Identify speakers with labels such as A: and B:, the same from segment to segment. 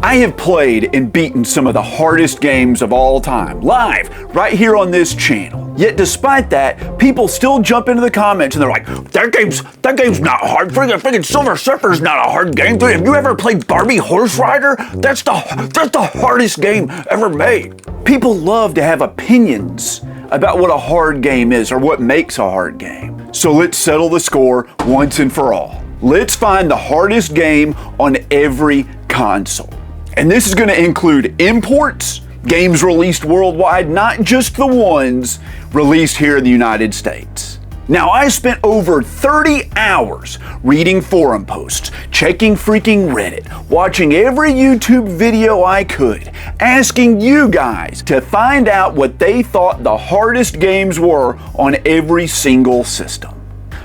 A: I have played and beaten some of the hardest games of all time, live, right here on this channel. Yet despite that, people still jump into the comments and they're like, that game's not hard. Freaking Silver Surfer's not a hard game. Dude, have you ever played Barbie Horse Rider? That's the hardest game ever made. People love to have opinions about what a hard game is or what makes a hard game. So let's settle the score once and for all. Let's find the hardest game on every console. And this is going to include imports, games released worldwide, not just the ones released here in the United States. Now, I spent over 30 hours reading forum posts, checking freaking Reddit, watching every YouTube video I could, asking you guys to find out what they thought the hardest games were on every single system.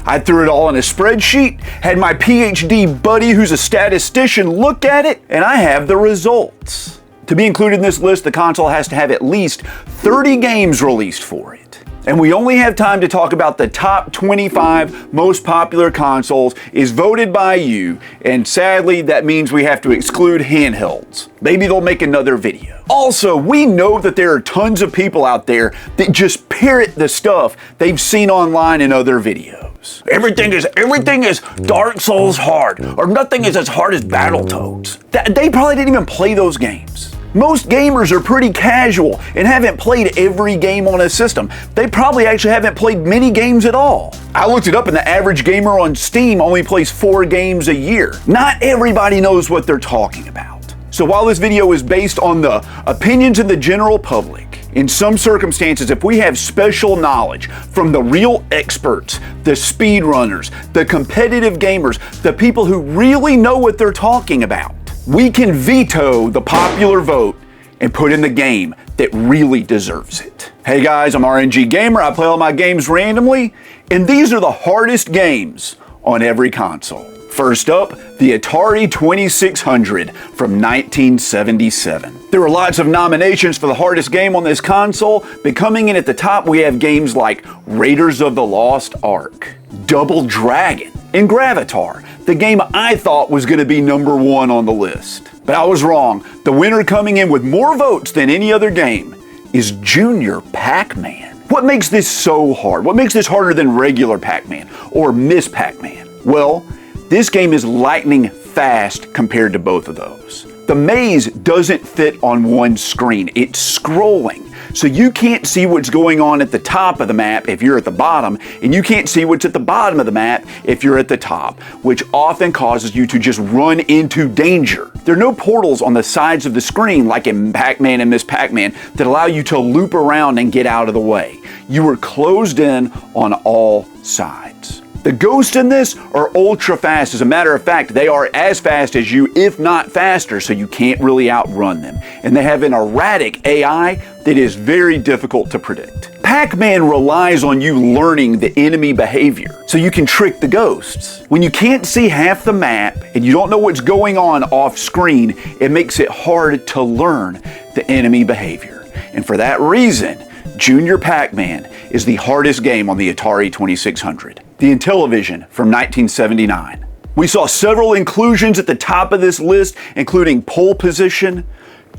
A: I threw it all in a spreadsheet, had my PhD buddy who's a statistician look at it, and I have the results. To be included in this list, the console has to have at least 30 games released for it. And we only have time to talk about the top 25 most popular consoles is voted by you, and sadly that means we have to exclude handhelds. Maybe they'll make another video. Also, we know that there are tons of people out there that just parrot the stuff they've seen online in other videos. Everything is Dark Souls hard, or nothing is as hard as Battletoads. They probably didn't even play those games. Most gamers are pretty casual and haven't played every game on a system. They probably actually haven't played many games at all. I looked it up and the average gamer on Steam only plays 4 games a year. Not everybody knows what they're talking about. So while this video is based on the opinions of the general public, in some circumstances, if we have special knowledge from the real experts, the speedrunners, the competitive gamers, the people who really know what they're talking about, we can veto the popular vote and put in the game that really deserves it. Hey guys, I'm RNG Gamer. I play all my games randomly, and these are the hardest games on every console. First up, the Atari 2600 from 1977. There were lots of nominations for the hardest game on this console, but coming in at the top we have games like Raiders of the Lost Ark, Double Dragon, and Gravitar, the game I thought was going to be #1 on the list. But I was wrong. The winner coming in with more votes than any other game is Junior Pac-Man. What makes this so hard? What makes this harder than regular Pac-Man or Miss Pac-Man? Well, this game is lightning fast compared to both of those. The maze doesn't fit on one screen. It's scrolling. So you can't see what's going on at the top of the map if you're at the bottom, and you can't see what's at the bottom of the map if you're at the top, which often causes you to just run into danger. There are no portals on the sides of the screen like in Pac-Man and Miss Pac-Man that allow you to loop around and get out of the way. You are closed in on all sides. The ghosts in this are ultra fast. As a matter of fact, they are as fast as you, if not faster, so you can't really outrun them. And they have an erratic AI that is very difficult to predict. Pac-Man relies on you learning the enemy behavior, so you can trick the ghosts. When you can't see half the map and you don't know what's going on off screen, it makes it hard to learn the enemy behavior. And for that reason, Junior Pac-Man is the hardest game on the Atari 2600. The Intellivision from 1979. We saw several inclusions at the top of this list, including Pole Position,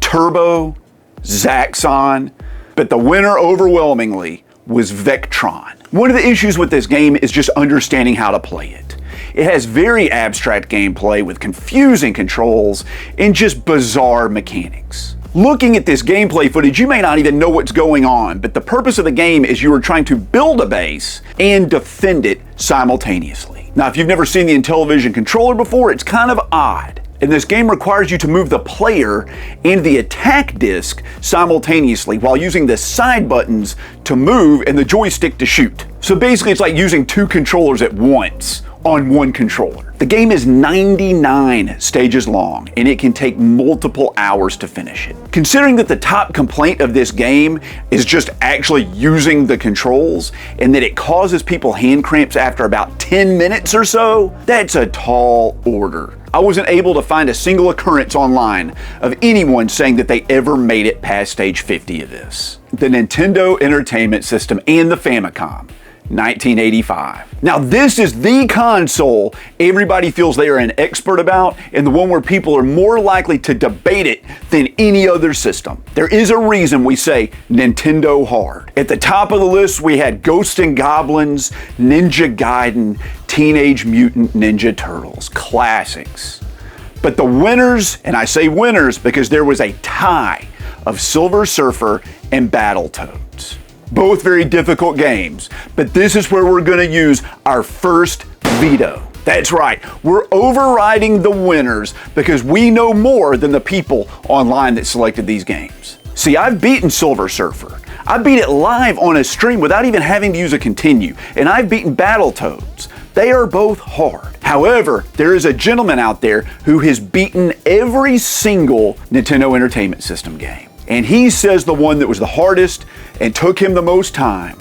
A: Turbo, Zaxxon, but the winner overwhelmingly was Vectron. One of the issues with this game is just understanding how to play it. It has very abstract gameplay with confusing controls and just bizarre mechanics. Looking at this gameplay footage, you may not even know what's going on, but the purpose of the game is you are trying to build a base and defend it simultaneously. Now, if you've never seen the Intellivision controller before, it's kind of odd. And this game requires you to move the player and the attack disc simultaneously while using the side buttons to move and the joystick to shoot. So basically it's like using 2 controllers at once on one controller. The game is 99 stages long, and it can take multiple hours to finish it. Considering that the top complaint of this game is just actually using the controls, and that it causes people hand cramps after about 10 minutes or so, that's a tall order. I wasn't able to find a single occurrence online of anyone saying that they ever made it past stage 50 of this. The Nintendo Entertainment System and the Famicom 1985. Now this is the console everybody feels they are an expert about, and the one where people are more likely to debate it than any other system. There is a reason we say Nintendo hard. At the top of the list we had Ghosts and Goblins, Ninja Gaiden, Teenage Mutant Ninja Turtles, classics. But the winners, and I say winners because there was a tie of Silver Surfer and Battletoads. Both very difficult games, but this is where we're gonna use our first veto. That's right, we're overriding the winners because we know more than the people online that selected these games. See, I've beaten Silver Surfer. I beat it live on a stream without even having to use a continue, and I've beaten Battletoads. They are both hard. However, there is a gentleman out there who has beaten every single Nintendo Entertainment System game. And he says the one that was the hardest and took him the most time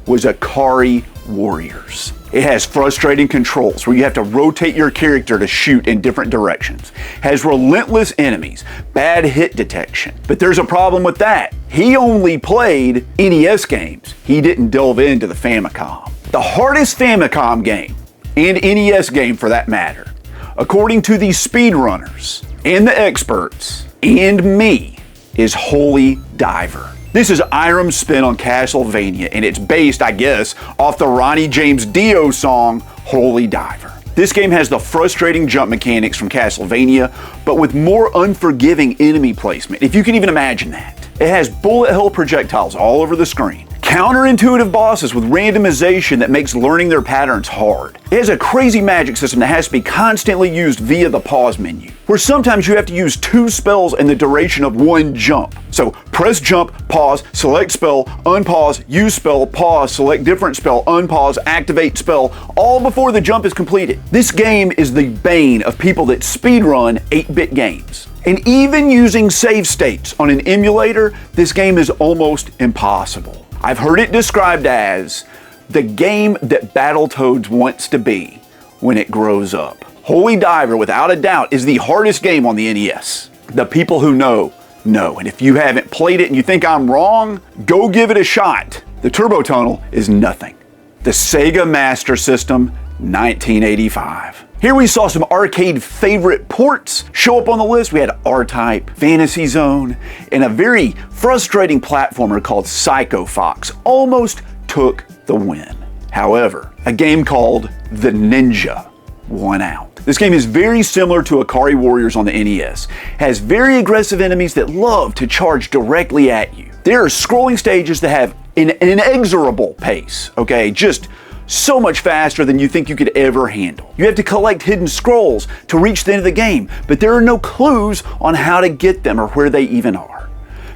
A: was Atari Warriors. It has frustrating controls where you have to rotate your character to shoot in different directions. Has relentless enemies, bad hit detection. But there's a problem with that. He only played NES games. He didn't delve into the Famicom. The hardest Famicom game, and NES game for that matter, according to the speedrunners and the experts and me, is Holy Diver. This is Irem's spin on Castlevania, and it's based, I guess, off the Ronnie James Dio song, Holy Diver. This game has the frustrating jump mechanics from Castlevania, but with more unforgiving enemy placement, if you can even imagine that. It has bullet hell projectiles all over the screen. Counterintuitive bosses with randomization that makes learning their patterns hard. It has a crazy magic system that has to be constantly used via the pause menu, where sometimes you have to use 2 spells in the duration of 1 jump. So press jump, pause, select spell, unpause, use spell, pause, select different spell, unpause, activate spell, all before the jump is completed. This game is the bane of people that speedrun 8-bit games. And even using save states on an emulator, this game is almost impossible. I've heard it described as the game that Battletoads wants to be when it grows up. Holy Diver, without a doubt, is the hardest game on the NES. The people who know, know. And if you haven't played it and you think I'm wrong, go give it a shot. The Turbo Tunnel is nothing. The Sega Master System, 1985. Here we saw some arcade favorite ports show up on the list. We had R-Type, Fantasy Zone, and a very frustrating platformer called Psycho Fox almost took the win. However, a game called The Ninja won out. This game is very similar to Atari Warriors on the NES. Has very aggressive enemies that love to charge directly at you. There are scrolling stages that have an inexorable pace, okay? Just so much faster than you think you could ever handle. You have to collect hidden scrolls to reach the end of the game, but there are no clues on how to get them or where they even are.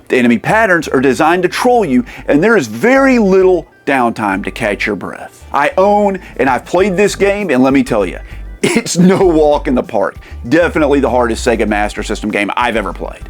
A: The enemy patterns are designed to troll you, and there is very little downtime to catch your breath. I own and I've played this game, and let me tell you, it's no walk in the park. Definitely the hardest Sega Master System game I've ever played.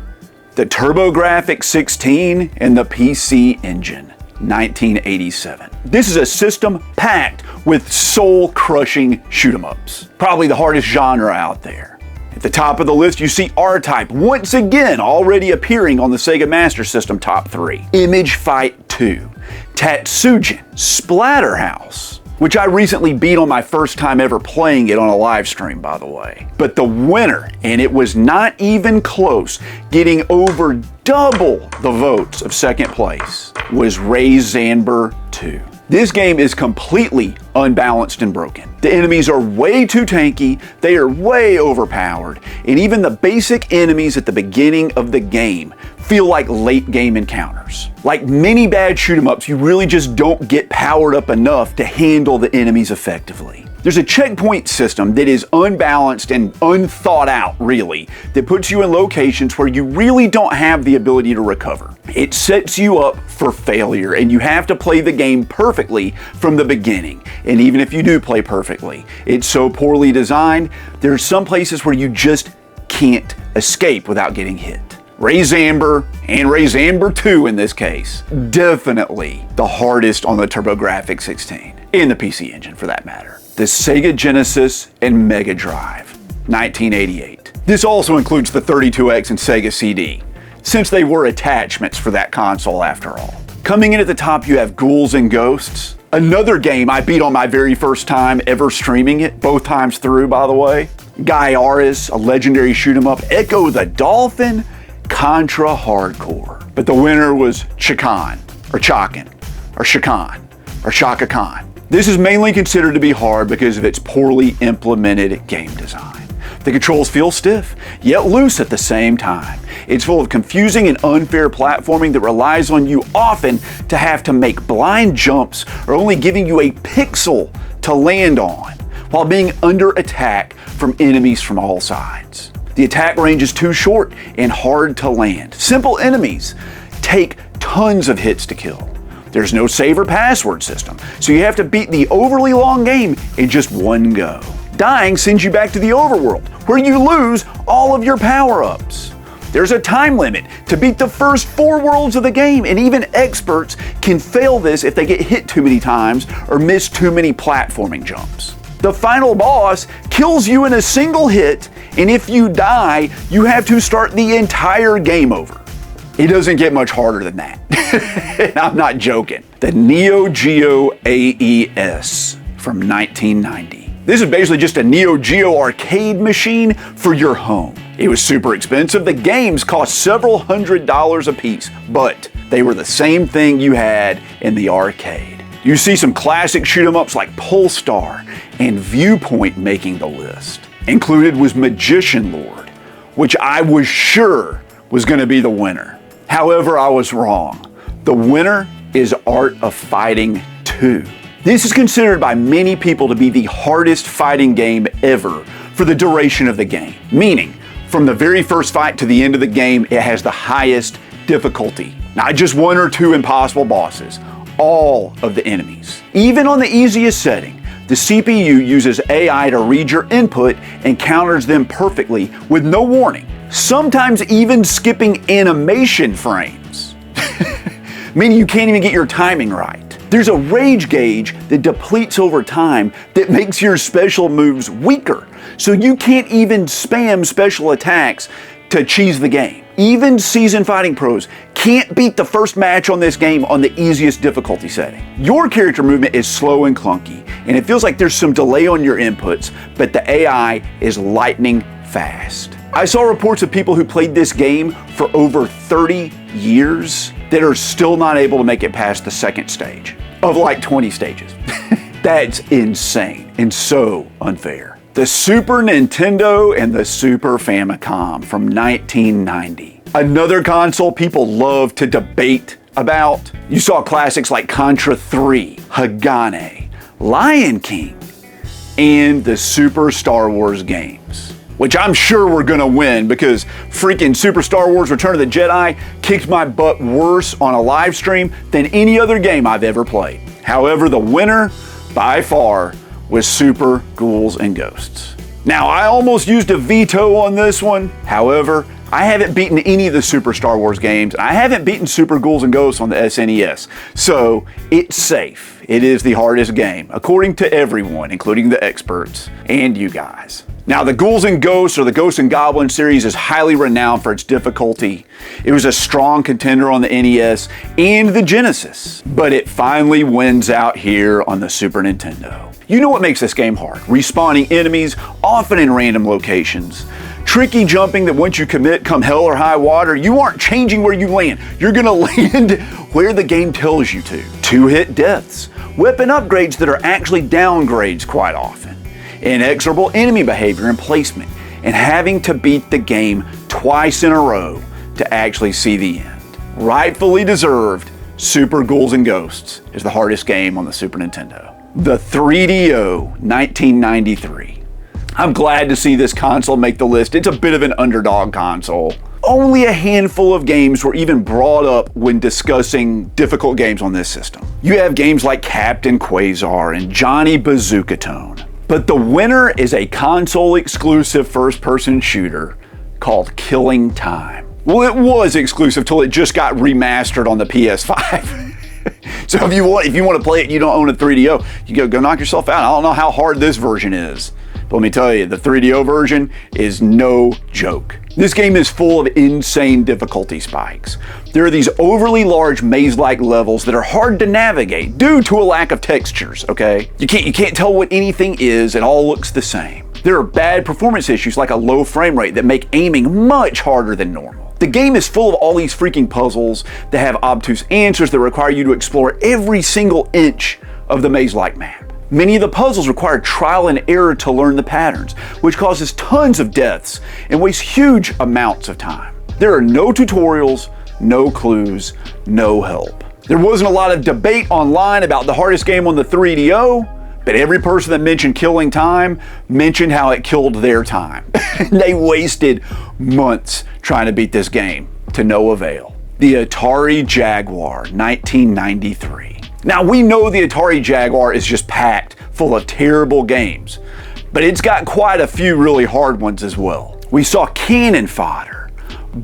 A: The TurboGrafx 16 and the PC Engine, 1987. This is a system packed with soul-crushing shoot-em-ups. Probably the hardest genre out there. At the top of the list, you see R-Type, once again already appearing on the Sega Master System top 3. Image Fight 2, Tatsujin, Splatterhouse, which I recently beat on my first time ever playing it on a live stream, by the way. But the winner, and it was not even close, getting over double the votes of second place, was Ray Zanber 2. This game is completely unbalanced and broken. The enemies are way too tanky, they are way overpowered, and even the basic enemies at the beginning of the game feel like late game encounters. Like many bad shoot-em-ups, you really just don't get powered up enough to handle the enemies effectively. There's a checkpoint system that is unbalanced and unthought out, really, that puts you in locations where you really don't have the ability to recover. It sets you up for failure, and you have to play the game perfectly from the beginning. And even if you do play perfectly, it's so poorly designed, there's some places where you just can't escape without getting hit. Ray Zanber, and Ray Zanber 2 in this case, definitely the hardest on the TurboGrafx 16, and the PC Engine for that matter. The Sega Genesis and Mega Drive, 1988. This also includes the 32X and Sega CD, since they were attachments for that console after all. Coming in at the top, you have Ghouls and Ghosts, Another game I beat on my very first time ever streaming it, both times through, by the way. Geo AES, a legendary shoot 'em up. Echo the Dolphin, Contra Hardcore. But the winner was Chakan, or Chakan, or Shakan, or Shaka Khan. This is mainly considered to be hard because of its poorly implemented game design. The controls feel stiff, yet loose at the same time. It's full of confusing and unfair platforming that relies on you often to have to make blind jumps or only giving you a pixel to land on, while being under attack from enemies from all sides. The attack range is too short and hard to land. Simple enemies take tons of hits to kill. There's no save or password system, so you have to beat the overly long game in just one go. Dying sends you back to the overworld, where you lose all of your power-ups. There's a time limit to beat the first 4 worlds of the game, and even experts can fail this if they get hit too many times or miss too many platforming jumps. The final boss kills you in a single hit, and if you die, you have to start the entire game over. It doesn't get much harder than that. I'm not joking. The Neo Geo AES from 1990. This is basically just a Neo Geo arcade machine for your home. It was super expensive. The games cost several $100s a piece, but they were the same thing you had in the arcade. You see some classic shoot 'em ups like Polestar and Viewpoint making the list. Included was Magician Lord, which I was sure was going to be the winner. However, I was wrong. The winner is Art of Fighting 2. This is considered by many people to be the hardest fighting game ever for the duration of the game. Meaning, from the very first fight to the end of the game, it has the highest difficulty. Not just 1 or 2 impossible bosses, all of the enemies. Even on the easiest setting, the CPU uses AI to read your input and counters them perfectly with no warning. Sometimes even skipping animation frames. Meaning you can't even get your timing right. There's a rage gauge that depletes over time that makes your special moves weaker, so you can't even spam special attacks to cheese the game. Even seasoned fighting pros can't beat the first match on this game on the easiest difficulty setting. Your character movement is slow and clunky, and it feels like there's some delay on your inputs, but the AI is lightning fast. I saw reports of people who played this game for over 30 years that are still not able to make it past the second stage of like 20 stages. That's insane and so unfair. The Super Nintendo and the Super Famicom from 1990. Another console people love to debate about. You saw classics like Contra 3, Hagane, Lion King, and the Super Star Wars games, which I'm sure we're gonna win because freaking Super Star Wars Return of the Jedi kicked my butt worse on a live stream than any other game I've ever played. However, the winner, by far, was Super Ghouls and Ghosts. Now, I almost used a veto on this one. However, I haven't beaten any of the Super Star Wars games. I haven't beaten Super Ghouls and Ghosts on the SNES. So, it's safe. It is the hardest game, according to everyone, including the experts and you guys. Now, the Ghouls and Ghosts, or the Ghosts and Goblins series, is highly renowned for its difficulty. It was a strong contender on the NES and the Genesis, but it finally wins out here on the Super Nintendo. You know what makes this game hard? Respawning enemies, often in random locations. Tricky jumping that once you commit, come hell or high water, you aren't changing where you land. You're gonna land where the game tells you to. 2-hit deaths. Weapon upgrades that are actually downgrades quite often. Inexorable enemy behavior and placement, and having to beat the game twice in a row to actually see the end. Rightfully deserved, Super Ghouls and Ghosts is the hardest game on the Super Nintendo. The 3DO 1993. I'm glad to see this console make the list. It's a bit of an underdog console. Only a handful of games were even brought up when discussing difficult games on this system. You have games like Captain Quasar and Johnny Bazooka-Tone. But the winner is a console-exclusive first-person shooter called Killing Time. Well, it was exclusive till it just got remastered on the PS5. So if you want to play it, you don't own a 3DO, you go knock yourself out. I don't know how hard this version is, but let me tell you, the 3DO version is no joke. This game is full of insane difficulty spikes. There are these overly large maze-like levels that are hard to navigate due to a lack of textures, okay? You can't tell what anything is, it all looks the same. There are bad performance issues like a low frame rate that make aiming much harder than normal. The game is full of all these freaking puzzles that have obtuse answers that require you to explore every single inch of the maze-like map. Many of the puzzles require trial and error to learn the patterns, which causes tons of deaths and wastes huge amounts of time. There are no tutorials, no clues, no help. There wasn't a lot of debate online about the hardest game on the 3DO, but every person that mentioned killing time mentioned how it killed their time. They wasted months trying to beat this game to no avail. The Atari Jaguar, 1993. Now, we know the Atari Jaguar is just packed full of terrible games, but it's got quite a few really hard ones as well. We saw Cannon Fodder,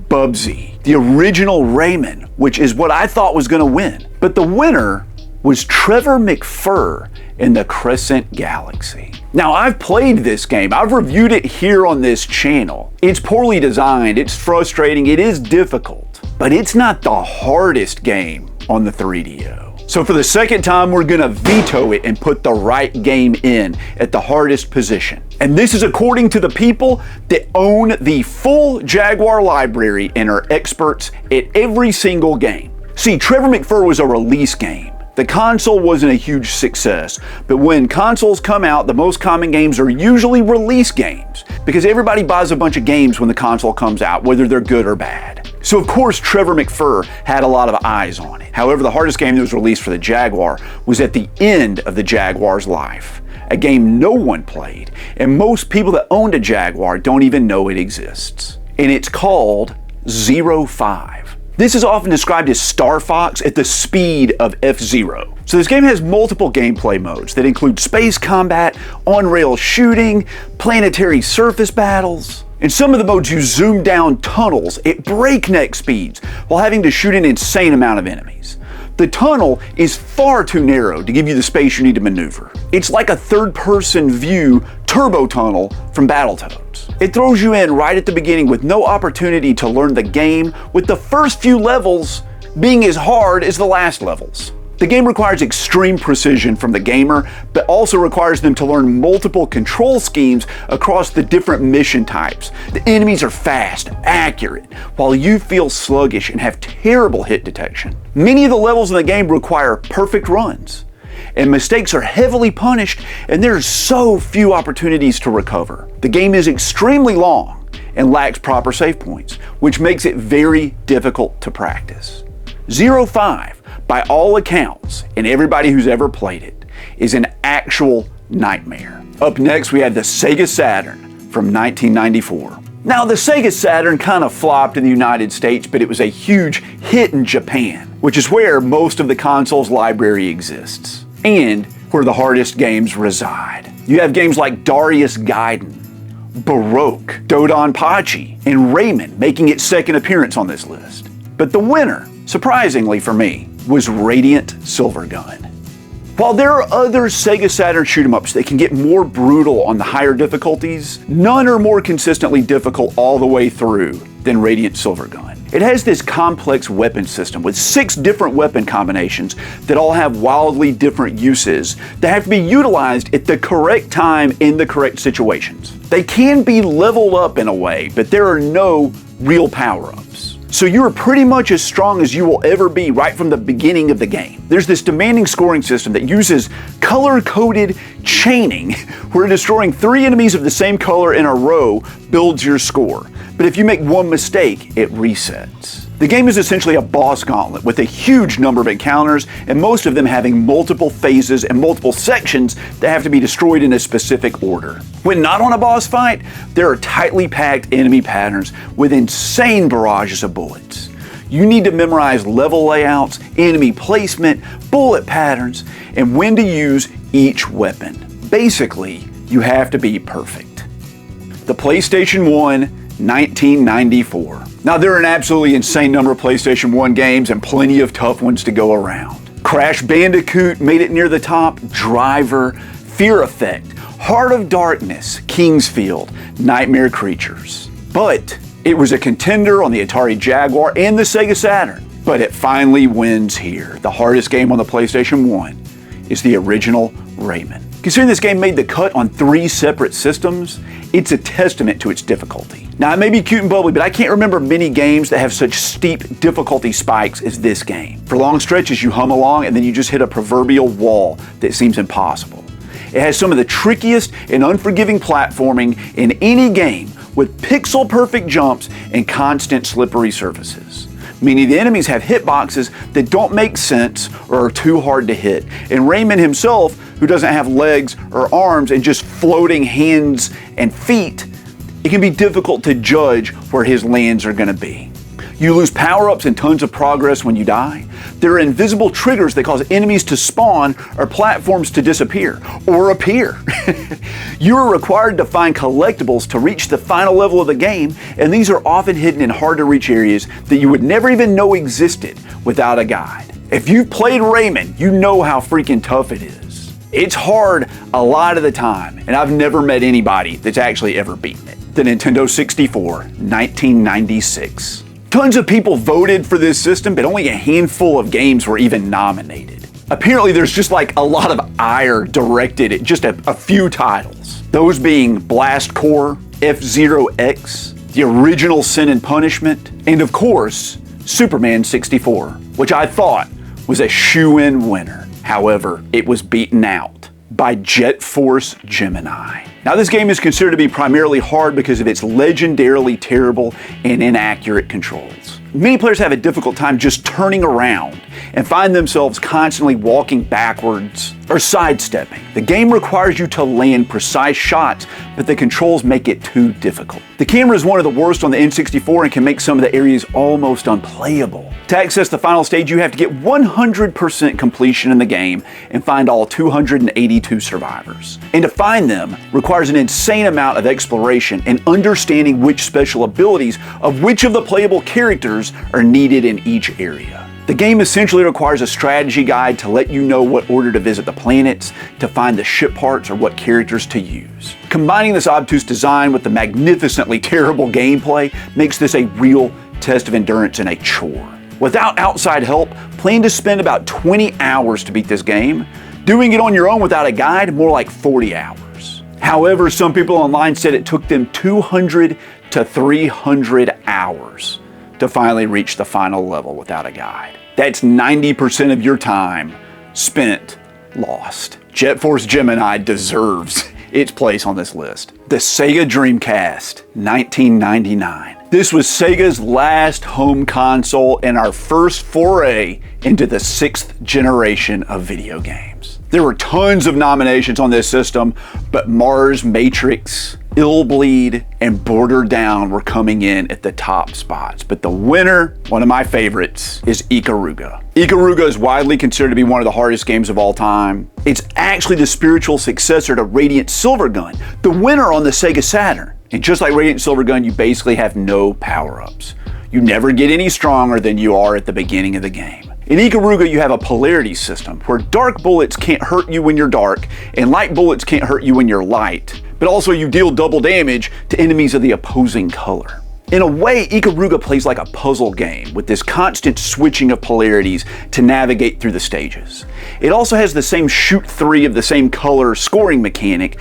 A: Bubsy, the original Rayman, which is what I thought was going to win. But the winner was Trevor McFur in the Crescent Galaxy. Now, I've played this game. I've reviewed it here on this channel. It's poorly designed, it's frustrating, it is difficult, but it's not the hardest game on the 3DO. So for the second time, we're gonna veto it and put the right game in at the hardest position. And this is according to the people that own the full Jaguar library and are experts at every single game. See, Trevor McFur was a release game. The console wasn't a huge success, but when consoles come out, the most common games are usually release games, because everybody buys a bunch of games when the console comes out, whether they're good or bad. So of course, Trevor McFur had a lot of eyes on it. However, the hardest game that was released for the Jaguar was at the end of the Jaguar's life, a game no one played, and most people that owned a Jaguar don't even know it exists. And it's called 05. This is often described as Star Fox at the speed of F-Zero. So this game has multiple gameplay modes that include space combat, on-rail shooting, planetary surface battles. In some of the modes, you zoom down tunnels at breakneck speeds while having to shoot an insane amount of enemies. The tunnel is far too narrow to give you the space you need to maneuver. It's like a third-person view turbo tunnel from Battletoads. It throws you in right at the beginning with no opportunity to learn the game, with the first few levels being as hard as the last levels. The game requires extreme precision from the gamer, but also requires them to learn multiple control schemes across the different mission types. The enemies are fast, accurate, while you feel sluggish and have terrible hit detection. Many of the levels in the game require perfect runs, and mistakes are heavily punished, and there's so few opportunities to recover. The game is extremely long and lacks proper save points, which makes it very difficult to practice. 05, by all accounts, and everybody who's ever played it, is an actual nightmare. Up next, we have the Sega Saturn from 1994. Now, the Sega Saturn kind of flopped in the United States, but it was a huge hit in Japan, which is where most of the console's library exists, and where the hardest games reside. You have games like Darius Gaiden, Baroque, Dodonpachi, and Rayman making its second appearance on this list. But the winner, surprisingly for me, was Radiant Silvergun. While there are other Sega Saturn shoot-'em-ups that can get more brutal on the higher difficulties, none are more consistently difficult all the way through than Radiant Silvergun. It has this complex weapon system with 6 different weapon combinations that all have wildly different uses that have to be utilized at the correct time in the correct situations. They can be leveled up in a way, but there are no real power-ups. So you are pretty much as strong as you will ever be right from the beginning of the game. There's this demanding scoring system that uses color-coded chaining, where destroying 3 enemies of the same color in a row builds your score. But if you make one mistake, it resets. The game is essentially a boss gauntlet with a huge number of encounters, and most of them having multiple phases and multiple sections that have to be destroyed in a specific order. When not on a boss fight, there are tightly packed enemy patterns with insane barrages of bullets. You need to memorize level layouts, enemy placement, bullet patterns, and when to use each weapon. Basically, you have to be perfect. The PlayStation 1, 1994. Now, there are an absolutely insane number of PlayStation 1 games and plenty of tough ones to go around. Crash Bandicoot made it near the top, Driver, Fear Effect, Heart of Darkness, Kingsfield, Nightmare Creatures. But It was a contender on the Atari Jaguar and the Sega Saturn, but it finally wins here. The hardest game on the PlayStation 1 is the original Rayman. Considering this game made the cut on 3 separate systems, it's a testament to its difficulty. Now, it may be cute and bubbly, but I can't remember many games that have such steep difficulty spikes as this game. For long stretches, you hum along and then you just hit a proverbial wall that seems impossible. It has some of the trickiest and unforgiving platforming in any game, with pixel-perfect jumps and constant slippery surfaces. Many of the enemies have hitboxes that don't make sense or are too hard to hit. And Rayman himself, who doesn't have legs or arms and just floating hands and feet, it can be difficult to judge where his lands are going to be. You lose power-ups and tons of progress when you die. There are invisible triggers that cause enemies to spawn or platforms to disappear or appear. You are required to find collectibles to reach the final level of the game, and these are often hidden in hard-to-reach areas that you would never even know existed without a guide. If you've played Rayman, you know how freaking tough it is. It's hard a lot of the time, and I've never met anybody that's actually ever beaten it. The Nintendo 64, 1996. Tons of people voted for this system, but only a handful of games were even nominated. Apparently there's just like a lot of ire directed at just a few titles. Those being Blast Corps, F-Zero X, the original Sin and Punishment, and of course, Superman 64, which I thought was a shoo-in winner. However, it was beaten out by Jet Force Gemini. Now, this game is considered to be primarily hard because of its legendarily terrible and inaccurate controls. Many players have a difficult time just turning around and find themselves constantly walking backwards or sidestepping. The game requires you to land precise shots, but the controls make it too difficult. The camera is one of the worst on the N64 and can make some of the areas almost unplayable. To access the final stage, you have to get 100% completion in the game and find all 282 survivors. And to find them requires an insane amount of exploration and understanding which special abilities of which of the playable characters are needed in each area. The game essentially requires a strategy guide to let you know what order to visit the planets, to find the ship parts, or what characters to use. Combining this obtuse design with the magnificently terrible gameplay makes this a real test of endurance and a chore. Without outside help, plan to spend about 20 hours to beat this game. Doing it on your own without a guide, more like 40 hours. However, some people online said it took them 200 to 300 hours to finally reach the final level without a guide. That's 90% of your time spent lost. Jet Force Gemini deserves its place on this list. The Sega Dreamcast, 1999. This was Sega's last home console and our first foray into the 6th generation of video games. There were tons of nominations on this system, but Mars, Matrix, Illbleed, and Border Down were coming in at the top spots. But the winner, one of my favorites, is Ikaruga. Ikaruga is widely considered to be one of the hardest games of all time. It's actually the spiritual successor to Radiant Silvergun, the winner on the Sega Saturn. And just like Radiant Silvergun, you basically have no power-ups. You never get any stronger than you are at the beginning of the game. In Ikaruga, you have a polarity system where dark bullets can't hurt you when you're dark and light bullets can't hurt you when you're light, but also you deal double damage to enemies of the opposing color. In a way, Ikaruga plays like a puzzle game with this constant switching of polarities to navigate through the stages. It also has the same shoot 3 of the same color scoring mechanic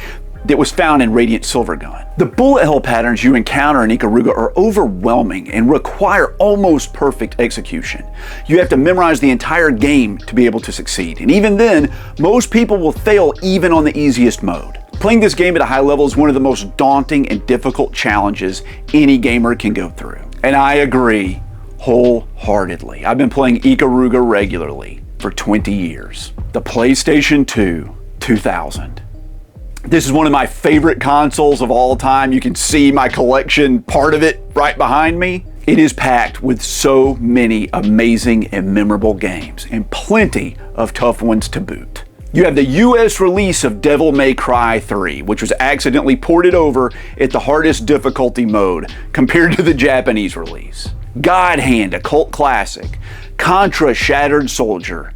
A: that was found in Radiant Silvergun. The bullet hell patterns you encounter in Ikaruga are overwhelming and require almost perfect execution. You have to memorize the entire game to be able to succeed, and even then, most people will fail even on the easiest mode. Playing this game at a high level is one of the most daunting and difficult challenges any gamer can go through. And I agree wholeheartedly. I've been playing Ikaruga regularly for 20 years. The PlayStation 2, 2000. This is one of my favorite consoles of all time. You can see my collection, part of it, right behind me. It is packed with so many amazing and memorable games, and plenty of tough ones to boot. You have the US release of Devil May Cry 3, which was accidentally ported over at the hardest difficulty mode compared to the Japanese release. God Hand, a cult classic, Contra Shattered Soldier,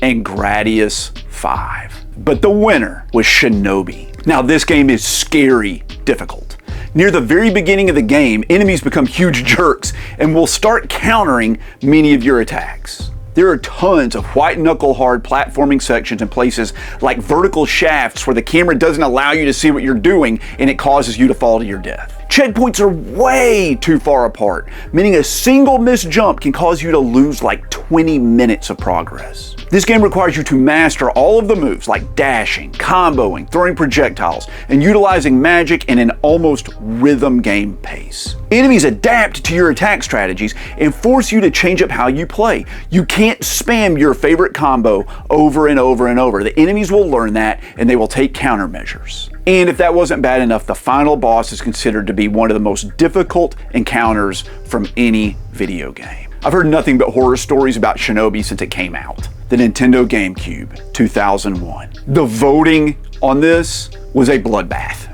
A: and Gradius 5. But the winner was Shinobi. Now, this game is scary difficult. Near the very beginning of the game, enemies become huge jerks and will start countering many of your attacks. There are tons of white knuckle hard platforming sections in places like vertical shafts where the camera doesn't allow you to see what you're doing and it causes you to fall to your death. Checkpoints are way too far apart, meaning a single missed jump can cause you to lose like 20 minutes of progress. This game requires you to master all of the moves like dashing, comboing, throwing projectiles, and utilizing magic in an almost rhythm game pace. Enemies adapt to your attack strategies and force you to change up how you play. You can't spam your favorite combo over and over and over. The enemies will learn that and they will take countermeasures. And if that wasn't bad enough, the final boss is considered to be one of the most difficult encounters from any video game. I've heard nothing but horror stories about Shinobi since it came out. The Nintendo GameCube, 2001. The voting on this was a bloodbath.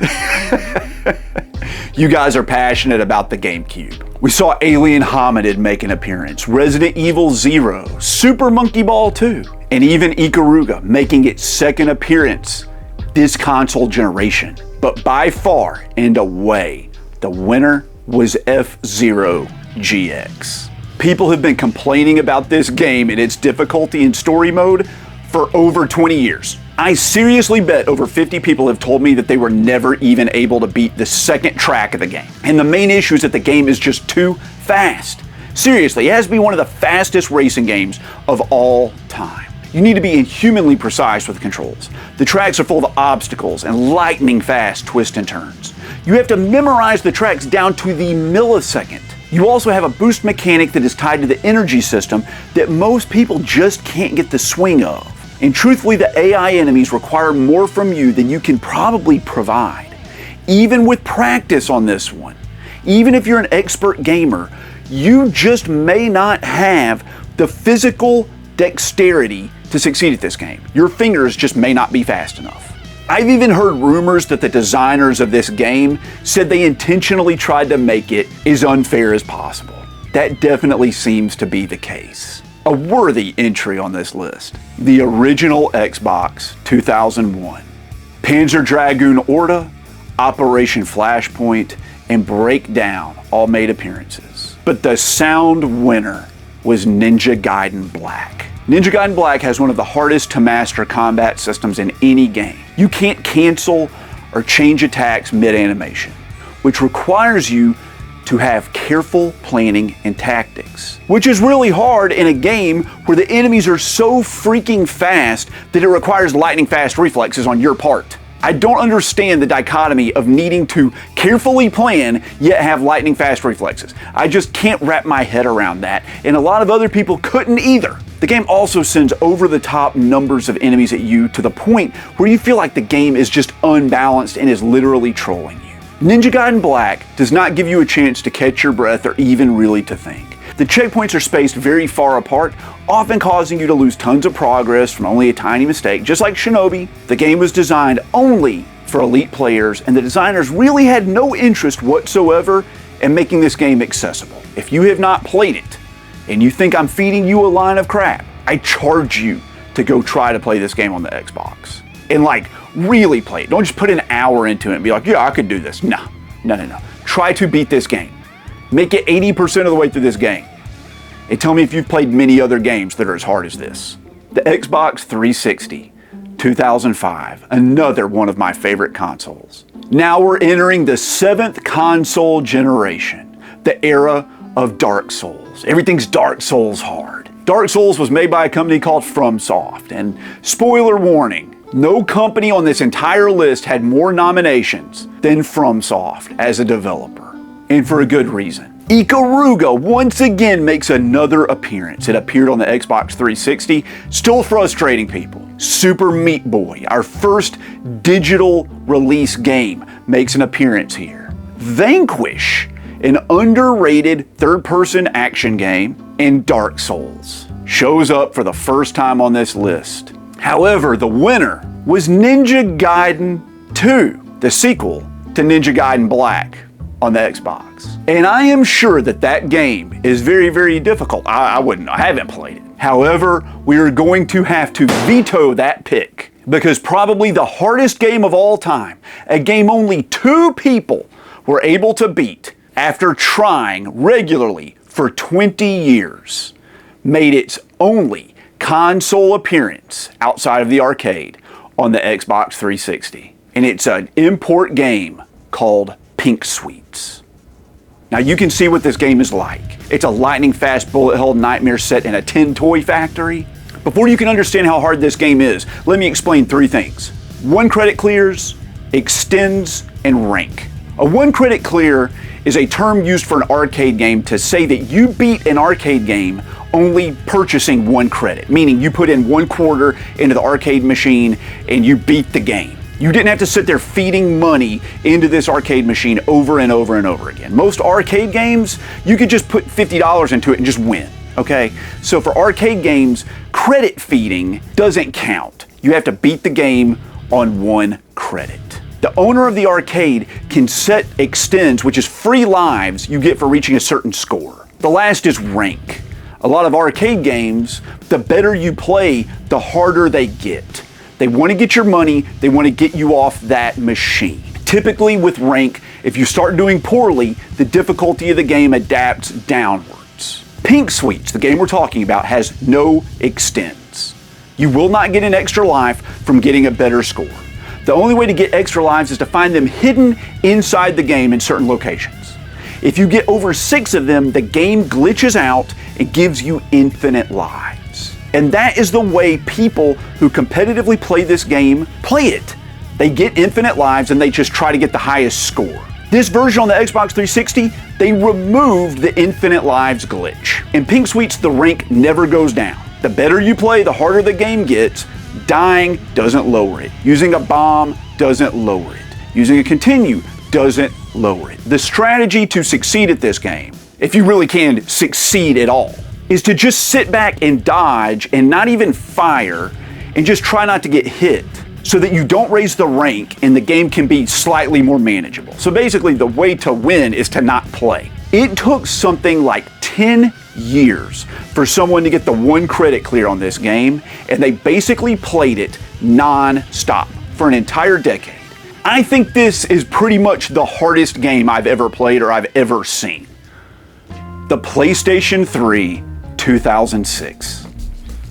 A: You guys are passionate about the GameCube. We saw Alien Hominid make an appearance, Resident Evil 0, Super Monkey Ball 2, and even Ikaruga making its second appearance this console generation. But by far and away, the winner was F-Zero GX. People have been complaining about this game and its difficulty in story mode for over 20 years. I seriously bet over 50 people have told me that they were never even able to beat the second track of the game. And the main issue is that the game is just too fast. Seriously, it has to be one of the fastest racing games of all time. You need to be inhumanly precise with the controls. The tracks are full of obstacles and lightning fast twists and turns. You have to memorize the tracks down to the millisecond. You also have a boost mechanic that is tied to the energy system that most people just can't get the swing of. And truthfully, the AI enemies require more from you than you can probably provide. Even with practice on this one, even if you're an expert gamer, you just may not have the physical dexterity to succeed at this game. Your fingers just may not be fast enough. I've even heard rumors that the designers of this game said they intentionally tried to make it as unfair as possible. That definitely seems to be the case. A worthy entry on this list, the original Xbox 2001. Panzer Dragoon Orta, Operation Flashpoint, and Breakdown all made appearances. But the sound winner was Ninja Gaiden Black. Ninja Gaiden Black has one of the hardest to master combat systems in any game. You can't cancel or change attacks mid-animation, which requires you to have careful planning and tactics, which is really hard in a game where the enemies are so freaking fast that it requires lightning fast reflexes on your part. I don't understand the dichotomy of needing to carefully plan yet have lightning fast reflexes. I just can't wrap my head around that, and a lot of other people couldn't either. The game also sends over-the-top numbers of enemies at you to the point where you feel like the game is just unbalanced and is literally trolling you. Ninja Gaiden Black does not give you a chance to catch your breath or even really to think. The checkpoints are spaced very far apart, often causing you to lose tons of progress from only a tiny mistake. Just like Shinobi, the game was designed only for elite players, and the designers really had no interest whatsoever in making this game accessible. If you have not played it, and you think I'm feeding you a line of crap, I charge you to go try to play this game on the Xbox. And like, really play it. Don't just put an hour into it and be like, yeah, I could do this. No. Try to beat this game. Make it 80% of the way through this game. And tell me if you've played many other games that are as hard as this. The Xbox 360, 2005, another one of my favorite consoles. Now we're entering the 7th console generation, the era of Dark Souls. Everything's Dark Souls hard. Dark Souls was made by a company called FromSoft, and spoiler warning, no company on this entire list had more nominations than FromSoft as a developer, and for a good reason. Ikaruga once again makes another appearance. It appeared on the Xbox 360, still frustrating people. Super Meat Boy, our first digital release game, makes an appearance here. Vanquish, an underrated third-person action game, and Dark Souls shows up for the first time on this list. However, the winner was Ninja Gaiden 2, the sequel to Ninja Gaiden Black on the Xbox. And I am sure that that game is very, very difficult. I haven't played it. However, we are going to have to veto that pick because probably the hardest game of all time, a game only 2 people were able to beat after trying regularly for 20 years, made its only console appearance outside of the arcade on the Xbox 360. And it's an import game called Pink Sweets. Now you can see what this game is like. It's a lightning-fast bullet-hell nightmare set in a tin toy factory. Before you can understand how hard this game is, let me explain 3 things. 1 credit clears, extends, and rank. A 1 credit clear is a term used for an arcade game to say that you beat an arcade game only purchasing 1 credit, meaning you put in 1 quarter into the arcade machine and you beat the game. You didn't have to sit there feeding money into this arcade machine over and over and over again. Most arcade games, you could just put $50 into it and just win, okay? So for arcade games, credit feeding doesn't count. You have to beat the game on 1 credit. The owner of the arcade can set extends, which is free lives you get for reaching a certain score. The last is rank. A lot of arcade games, the better you play, the harder they get. They want to get your money, they want to get you off that machine. Typically with rank, if you start doing poorly, the difficulty of the game adapts downwards. Pink Sweets, the game we're talking about, has no extends. You will not get an extra life from getting a better score. The only way to get extra lives is to find them hidden inside the game in certain locations. If you get over 6 of them, the game glitches out and gives you infinite lives. And that is the way people who competitively play this game play it. They get infinite lives and they just try to get the highest score. This version on the Xbox 360, they removed the infinite lives glitch. In Pink Sweets, the rank never goes down. The better you play, the harder the game gets. Dying doesn't lower it. Using a bomb doesn't lower it. Using a continue doesn't lower it. The strategy to succeed at this game, if you really can succeed at all, is to just sit back and dodge and not even fire and just try not to get hit so that you don't raise the rank and the game can be slightly more manageable. So basically the way to win is to not play. It took something like 10 years for someone to get the 1 credit clear on this game, and they basically played it non-stop for an entire decade. I think this is pretty much the hardest game I've ever played or I've ever seen. The PlayStation 3 2006.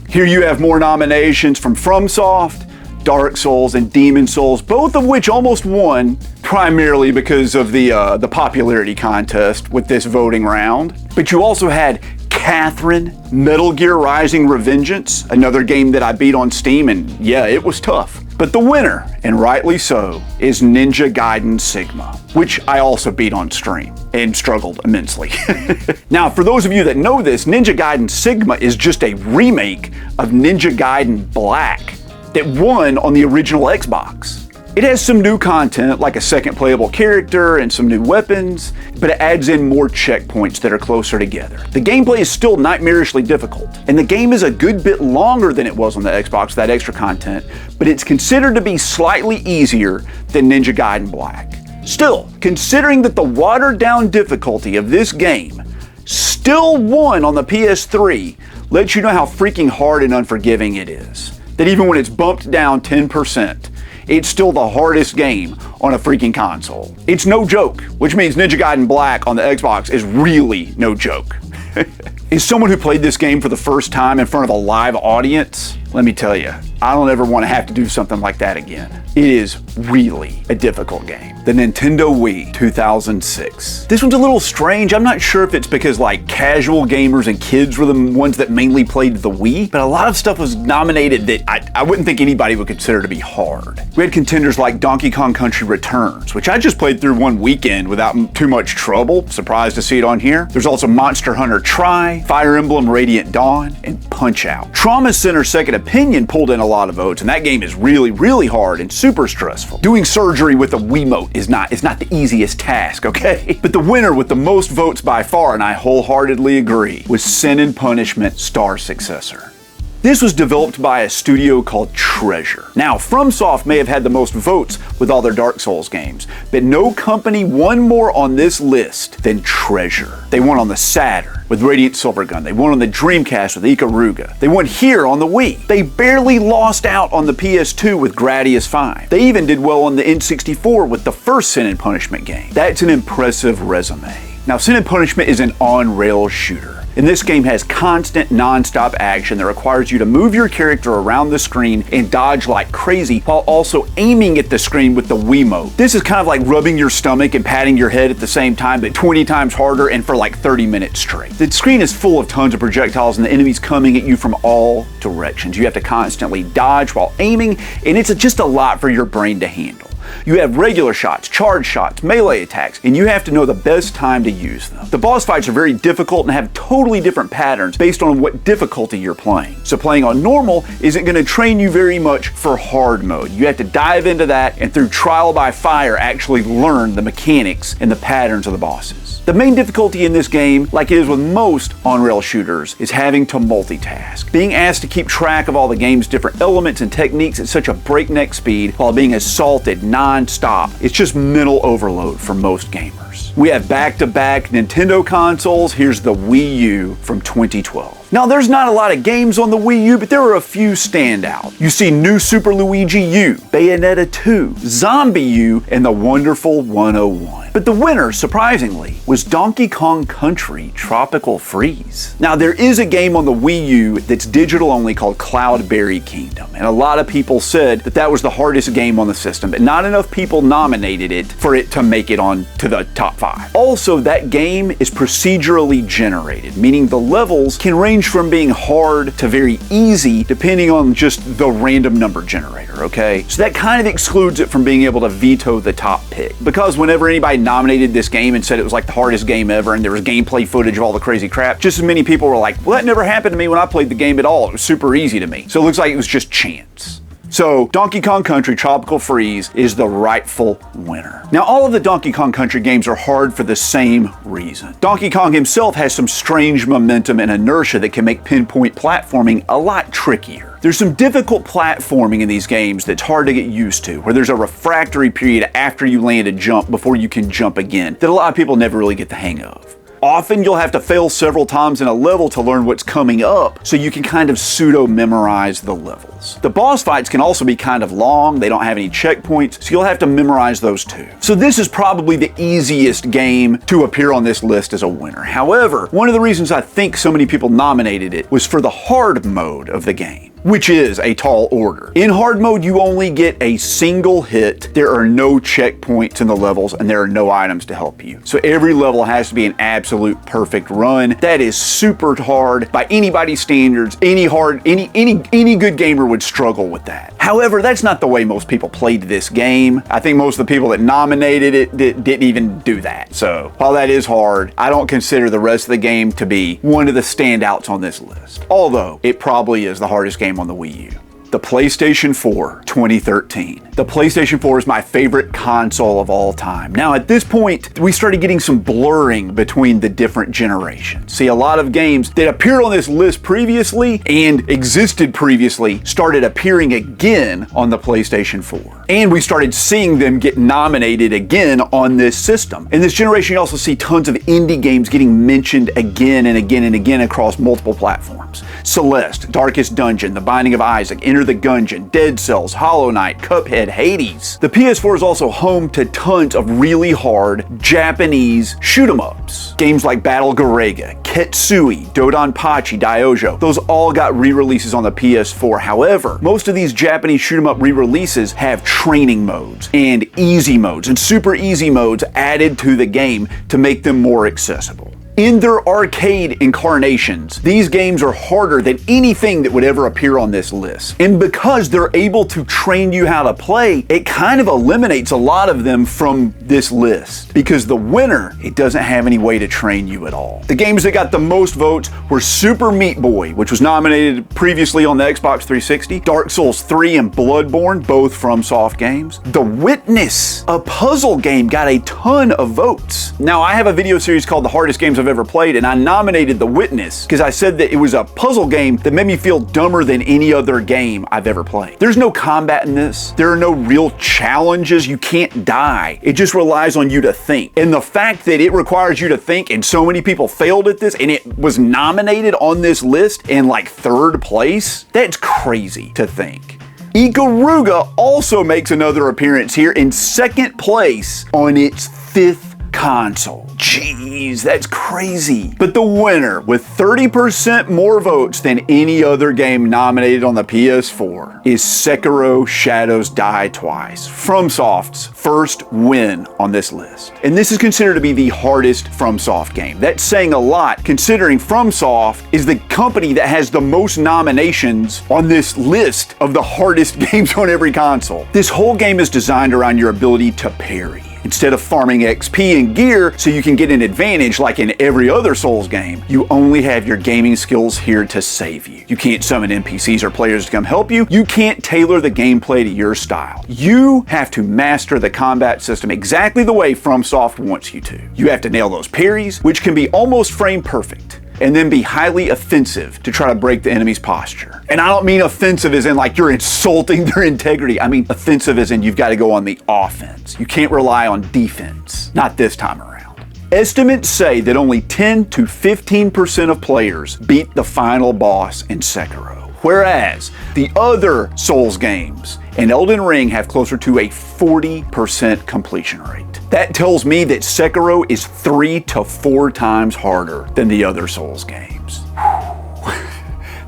A: Here you have more nominations from FromSoft, Dark Souls, and Demon Souls, both of which almost won, primarily because of the popularity contest with this voting round. But you also had Catherine, Metal Gear Rising: Revengeance, another game that I beat on Steam, and yeah, it was tough. But the winner, and rightly so, is Ninja Gaiden Sigma, which I also beat on stream and struggled immensely. Now, for those of you that know this, Ninja Gaiden Sigma is just a remake of Ninja Gaiden Black that won on the original Xbox. It has some new content, like a second playable character and some new weapons, but it adds in more checkpoints that are closer together. The gameplay is still nightmarishly difficult, and the game is a good bit longer than it was on the Xbox, that extra content, but it's considered to be slightly easier than Ninja Gaiden Black. Still, considering that the watered-down difficulty of this game still won on the PS3, lets you know how freaking hard and unforgiving it is. That even when it's bumped down 10%, it's still the hardest game on a freaking console. It's no joke, which means Ninja Gaiden Black on the Xbox is really no joke. As someone who played this game for the first time in front of a live audience, let me tell you, I don't ever want to have to do something like that again. It is really a difficult game. The Nintendo Wii 2006. This one's a little strange. I'm not sure if it's because like casual gamers and kids were the ones that mainly played the Wii, but a lot of stuff was nominated that I wouldn't think anybody would consider to be hard. We had contenders like Donkey Kong Country Returns, which I just played through one weekend without too much trouble. Surprised to see it on here. There's also Monster Hunter Tri, Fire Emblem Radiant Dawn, and Punch-Out. Trauma Center Second Opinion pulled in a lot of votes, and that game is really, really hard and super stressful. Doing surgery with a Wiimote is not the easiest task, okay? But the winner with the most votes by far, and I wholeheartedly agree, was Sin and Punishment Star Successor. This was developed by a studio called Treasure. Now, FromSoft may have had the most votes with all their Dark Souls games, but no company won more on this list than Treasure. They won on the Saturn, with Radiant Silvergun. They won on the Dreamcast with Ikaruga. They won here on the Wii. They barely lost out on the PS2 with Gradius 5. They even did well on the N64 with the first Sin and Punishment game. That's an impressive resume. Now, Sin and Punishment is an on-rails shooter. And this game has constant, non-stop action that requires you to move your character around the screen and dodge like crazy while also aiming at the screen with the Wiimote. This is kind of like rubbing your stomach and patting your head at the same time, but 20 times harder and for like 30 minutes straight. The screen is full of tons of projectiles and the enemies coming at you from all directions. You have to constantly dodge while aiming, and it's just a lot for your brain to handle. You have regular shots, charge shots, melee attacks, and you have to know the best time to use them. The boss fights are very difficult and have totally different patterns based on what difficulty you're playing. So playing on normal isn't going to train you very much for hard mode. You have to dive into that and through trial by fire actually learn the mechanics and the patterns of the bosses. The main difficulty in this game, like it is with most on-rail shooters, is having to multitask. Being asked to keep track of all the game's different elements and techniques at such a breakneck speed while being assaulted non-stop, it's just mental overload for most gamers. We have back-to-back Nintendo consoles. Here's the Wii U from 2012. Now, there's not a lot of games on the Wii U, but there are a few standout. You see New Super Luigi U, Bayonetta 2, Zombie U, and the wonderful 101. But the winner, surprisingly, was Donkey Kong Country Tropical Freeze. Now, there is a game on the Wii U that's digital only called Cloudberry Kingdom, and a lot of people said that that was the hardest game on the system, but not enough people nominated it for it to make it on to the top 5. Also, that game is procedurally generated, meaning the levels can range from being hard to very easy depending on just the random number generator, okay? So that kind of excludes it from being able to veto the top pick. Because whenever anybody nominated this game and said it was like the hardest game ever and there was gameplay footage of all the crazy crap, just as many people were like, well, that never happened to me when I played the game at all. It was super easy to me. So it looks like it was just chance. So Donkey Kong Country Tropical Freeze is the rightful winner. Now, all of the Donkey Kong Country games are hard for the same reason. Donkey Kong himself has some strange momentum and inertia that can make pinpoint platforming a lot trickier. There's some difficult platforming in these games that's hard to get used to, where there's a refractory period after you land a jump before you can jump again that a lot of people never really get the hang of. Often you'll have to fail several times in a level to learn what's coming up, so you can kind of pseudo-memorize the levels. The boss fights can also be kind of long, they don't have any checkpoints, so you'll have to memorize those too. So this is probably the easiest game to appear on this list as a winner. However, one of the reasons I think so many people nominated it was for the hard mode of the game, which is a tall order. In hard mode, you only get a single hit, there are no checkpoints in the levels, and there are no items to help you. So every level has to be an absolute perfect run. That is super hard by anybody's standards. Any good gamer would struggle with that. However, that's not the way most people played this game. I think most of the people that nominated it didn't even do that. So while that is hard, I don't consider the rest of the game to be one of the standouts on this list. Although it probably is the hardest game on the Wii U. The PlayStation 4 2013. The PlayStation 4 is my favorite console of all time. Now at this point, we started getting some blurring between the different generations. See, a lot of games that appeared on this list previously and existed previously started appearing again on the PlayStation 4. And we started seeing them get nominated again on this system. In this generation, you also see tons of indie games getting mentioned again and again and again across multiple platforms. Celeste, Darkest Dungeon, The Binding of Isaac, Enter the Gungeon, Dead Cells, Hollow Knight, Cuphead, Hades. The PS4 is also home to tons of really hard Japanese shoot-'em-ups. Games like Battle Garega, Ketsui, Dodonpachi, Daijo. Those all got re-releases on the PS4. However, most of these Japanese shoot-'em-up re-releases have training modes and easy modes and super easy modes added to the game to make them more accessible. In their arcade incarnations, these games are harder than anything that would ever appear on this list. And because they're able to train you how to play, it kind of eliminates a lot of them from this list. Because the winner, it doesn't have any way to train you at all. The games that got the most votes were Super Meat Boy, which was nominated previously on the Xbox 360, Dark Souls 3 and Bloodborne, both from Soft Games. The Witness, a puzzle game, got a ton of votes. Now, I have a video series called The Hardest Games I've I've ever played, and I nominated The Witness because I said that it was a puzzle game that made me feel dumber than any other game I've ever played. There's no combat in this. There are no real challenges. You can't die. It just relies on you to think. And the fact that it requires you to think, and so many people failed at this, and it was nominated on this list in like 3rd place, that's crazy to think. Ikaruga also makes another appearance here in 2nd place on its 5th console. Jeez, that's crazy. But the winner, with 30% more votes than any other game nominated on the PS4, is Sekiro: Shadows Die Twice, FromSoft's first win on this list. And this is considered to be the hardest FromSoft game. That's saying a lot, considering FromSoft is the company that has the most nominations on this list of the hardest games on every console. This whole game is designed around your ability to parry. Instead of farming XP and gear so you can get an advantage like in every other Souls game, you only have your gaming skills here to save you. You can't summon NPCs or players to come help you. You can't tailor the gameplay to your style. You have to master the combat system exactly the way FromSoft wants you to. You have to nail those parries, which can be almost frame perfect, and then be highly offensive to try to break the enemy's posture. And I don't mean offensive as in like you're insulting their integrity. I mean offensive as in you've got to go on the offense. You can't rely on defense. Not this time around. Estimates say that only 10 to 15% of players beat the final boss in Sekiro, whereas the other Souls games and Elden Ring have closer to a 40% completion rate. That tells me that Sekiro is 3 to 4 times harder than the other Souls games.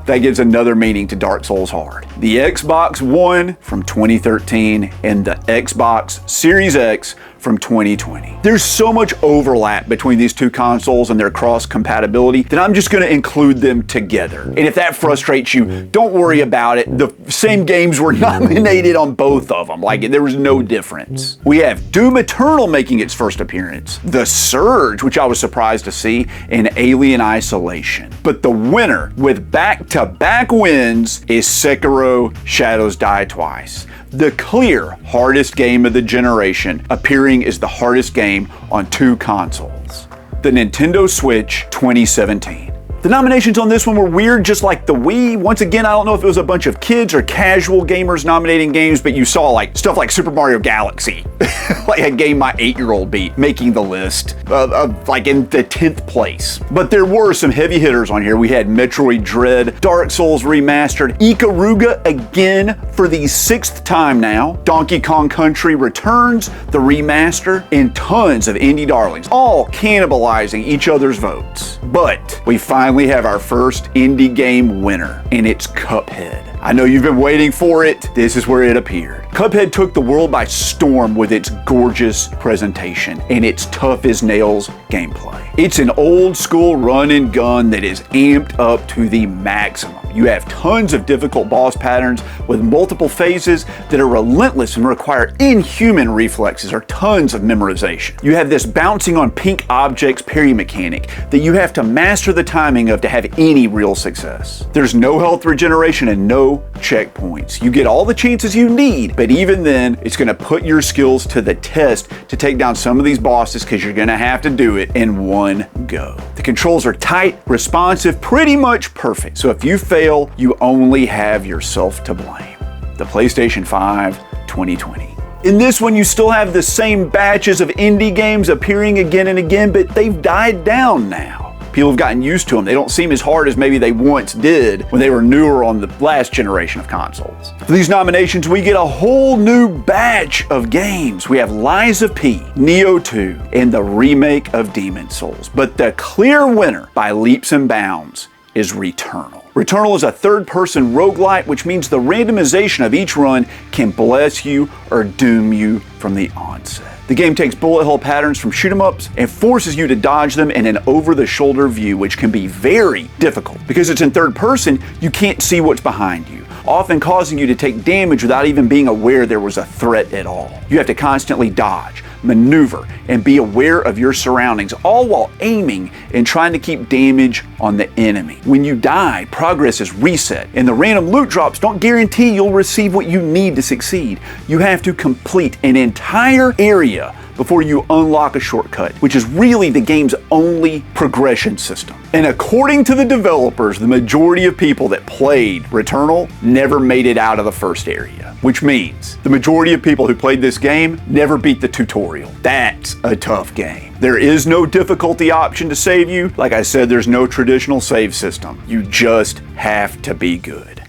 A: That gives another meaning to Dark Souls Hard. The Xbox One from 2013 and the Xbox Series X from 2020. There's so much overlap between these two consoles and their cross-compatibility that I'm just gonna include them together. And if that frustrates you, don't worry about it. The same games were nominated on both of them. Like, there was no difference. We have Doom Eternal making its first appearance, The Surge, which I was surprised to see, and Alien Isolation. But the winner with back-to-back wins is Sekiro: Shadows Die Twice. The clear hardest game of the generation, appearing as the hardest game on 2 consoles. The Nintendo Switch 2017. The nominations on this one were weird, just like the Wii. Once again, I don't know if it was a bunch of kids or casual gamers nominating games, but you saw like stuff like Super Mario Galaxy, like a game my 8-year-old beat, making the list, like in the 10th place. But there were some heavy hitters on here. We had Metroid Dread, Dark Souls Remastered, Ikaruga again for the 6th time now, Donkey Kong Country Returns, the remaster, and tons of indie darlings, all cannibalizing each other's votes. But we finally have our first indie game winner, and it's Cuphead. I know you've been waiting for it. This is where it appeared. Cuphead took the world by storm with its gorgeous presentation and its tough-as-nails gameplay. It's an old-school run-and-gun that is amped up to the maximum. You have tons of difficult boss patterns with multiple phases that are relentless and require inhuman reflexes or tons of memorization. You have this bouncing on pink objects parry mechanic that you have to master the timing of to have any real success. There's no health regeneration and no checkpoints. You get all the chances you need, but even then, it's going to put your skills to the test to take down some of these bosses because you're going to have to do it in one go. The controls are tight, responsive, pretty much perfect. So if you fail, you only have yourself to blame. The PlayStation 5 2020. In this one, you still have the same batches of indie games appearing again and again, but they've died down now. People have gotten used to them. They don't seem as hard as maybe they once did when they were newer on the last generation of consoles. For these nominations, we get a whole new batch of games. We have Lies of P, Neo 2, and the remake of Demon's Souls. But the clear winner by leaps and bounds is Returnal. Returnal is a third-person roguelite, which means the randomization of each run can bless you or doom you from the onset. The game takes bullet hell patterns from shoot-em-ups and forces you to dodge them in an over-the-shoulder view, which can be very difficult. Because it's in third person, you can't see what's behind you, often causing you to take damage without even being aware there was a threat at all. You have to constantly dodge, maneuver, and be aware of your surroundings, all while aiming and trying to keep damage on the enemy. When you die, progress is reset, and the random loot drops don't guarantee you'll receive what you need to succeed. You have to complete an entire area before you unlock a shortcut, which is really the game's only progression system. And according to the developers, the majority of people that played Returnal never made it out of the first area, which means the majority of people who played this game never beat the tutorial. That's a tough game. There is no difficulty option to save you. Like I said, there's no traditional save system. You just have to be good.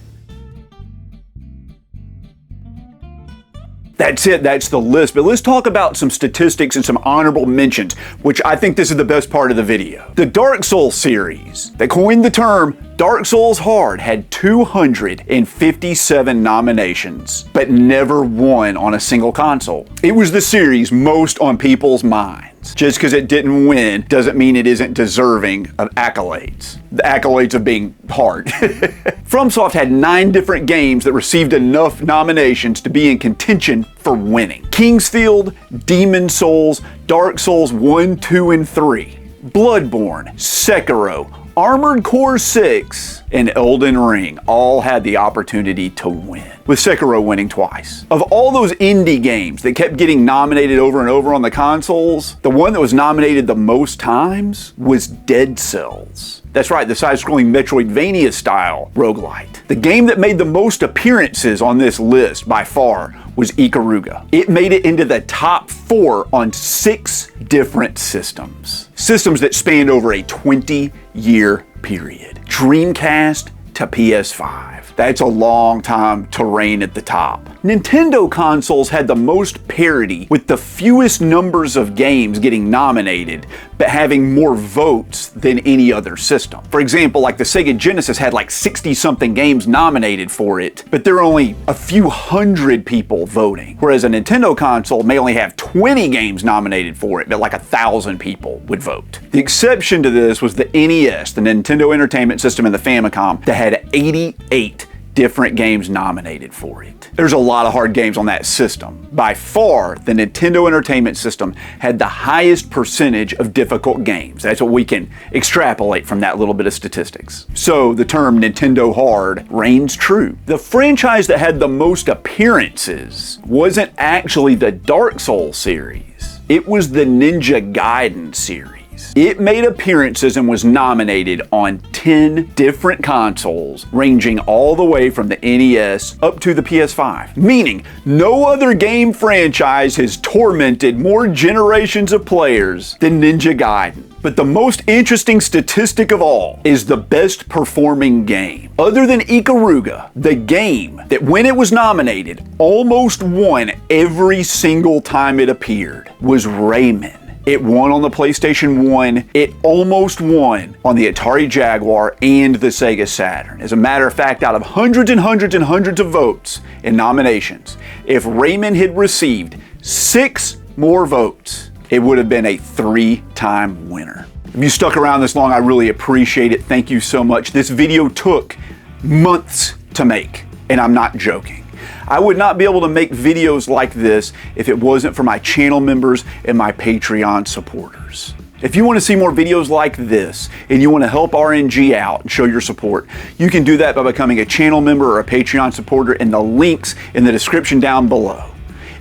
A: That's it, that's the list. But let's talk about some statistics and some honorable mentions, which I think this is the best part of the video. The Dark Souls series, that coined the term Dark Souls Hard, had 257 nominations, but never won on a single console. It was the series most on people's minds. Just because it didn't win doesn't mean it isn't deserving of accolades. The accolades of being hard. FromSoft had 9 different games that received enough nominations to be in contention for winning. Kingsfield, Demon Souls, Dark Souls 1, 2, and 3, Bloodborne, Sekiro, Armored Core 6, and Elden Ring all had the opportunity to win, with Sekiro winning twice. Of all those indie games that kept getting nominated over and over on the consoles, the one that was nominated the most times was Dead Cells. That's right, the side-scrolling Metroidvania-style roguelite. The game that made the most appearances on this list by far was Ikaruga. It made it into the top 4 on 6 different systems. Systems that spanned over a 20-year period. Dreamcast to PS5. That's a long time to reign at the top. Nintendo consoles had the most parity, with the fewest numbers of games getting nominated, but having more votes than any other system. For example, like the Sega Genesis had like 60-something games nominated for it, but there are only a few hundred people voting. Whereas a Nintendo console may only have 20 games nominated for it, but like 1,000 people would vote. The exception to this was the NES, the Nintendo Entertainment System, and the Famicom, that had 88 different games nominated for it. There's a lot of hard games on that system. By far, the Nintendo Entertainment System had the highest percentage of difficult games. That's what we can extrapolate from that little bit of statistics. So the term Nintendo Hard reigns true. The franchise that had the most appearances wasn't actually the Dark Souls series. It was the Ninja Gaiden series. It made appearances and was nominated on 10 different consoles, ranging all the way from the NES up to the PS5. Meaning, no other game franchise has tormented more generations of players than Ninja Gaiden. But the most interesting statistic of all is the best performing game. Other than Ikaruga, the game that when it was nominated almost won every single time it appeared was Rayman. It won on the PlayStation 1, it almost won on the Atari Jaguar and the Sega Saturn. As a matter of fact, out of hundreds and hundreds and hundreds of votes and nominations, if Rayman had received 6 more votes, it would have been a 3-time winner. If you stuck around this long, I really appreciate it. Thank you so much. This video took months to make, and I'm not joking. I would not be able to make videos like this if it wasn't for my channel members and my Patreon supporters. If you want to see more videos like this and you want to help RNG out and show your support, you can do that by becoming a channel member or a Patreon supporter in the links in the description down below.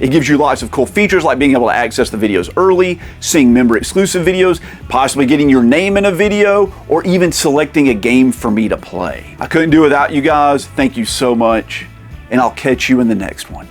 A: It gives you lots of cool features like being able to access the videos early, seeing member exclusive videos, possibly getting your name in a video, or even selecting a game for me to play. I couldn't do it without you guys. Thank you so much, and I'll catch you in the next one.